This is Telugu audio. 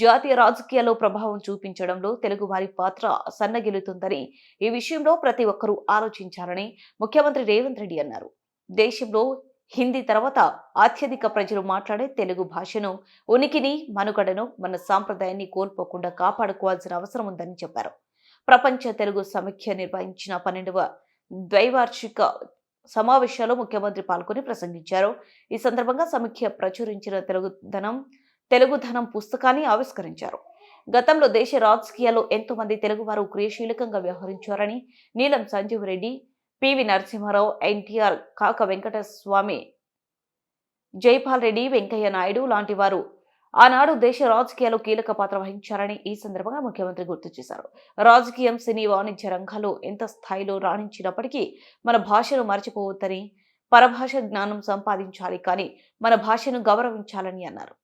జాతీయ రాజకీయాల్లో ప్రభావం చూపించడంలో తెలుగు వారి పాత్ర సన్నగిల్లుతుందని, ఈ విషయంలో ప్రతి ఒక్కరూ ఆలోచించాలని ముఖ్యమంత్రి రేవంత్ రెడ్డి అన్నారు. దేశంలో హిందీ తర్వాత అత్యధిక ప్రజలు మాట్లాడే తెలుగు భాషను, ఉనికిని, మనుగడను, మన సాంప్రదాయాన్ని కోల్పోకుండా కాపాడుకోవాల్సిన అవసరం ఉందని చెప్పారు. ప్రపంచ తెలుగు సమైక్య నిర్వహించిన 12వ ద్వైవార్షిక సమావేశాల్లో ముఖ్యమంత్రి పాల్గొని ప్రసంగించారు. ఈ సందర్భంగా సమైక్య ప్రచురించిన తెలుగుధనం పుస్తకాన్ని ఆవిష్కరించారు. గతంలో దేశ రాజకీయాల్లో ఎంతో మంది తెలుగువారు క్రియాశీలకంగా వ్యవహరించారని, నీలం సంజీవ్ రెడ్డి, పివి నరసింహారావు, ఎన్టీఆర్, కాక వెంకటస్వామి, జైపాల్ రెడ్డి, వెంకయ్య నాయుడు లాంటి వారు ఆనాడు దేశ రాజకీయాల్లో కీలక పాత్ర వహించారని ఈ సందర్భంగా ముఖ్యమంత్రి గుర్తు చేశారు. రాజకీయం, సినీ, వాణిజ్య రంగాల్లో ఎంత స్థాయిలో రాణించినప్పటికీ మన భాషను మర్చిపోవద్దని, పరభాష జ్ఞానం సంపాదించాలి, కానీ మన భాషను గౌరవించాలని అన్నారు.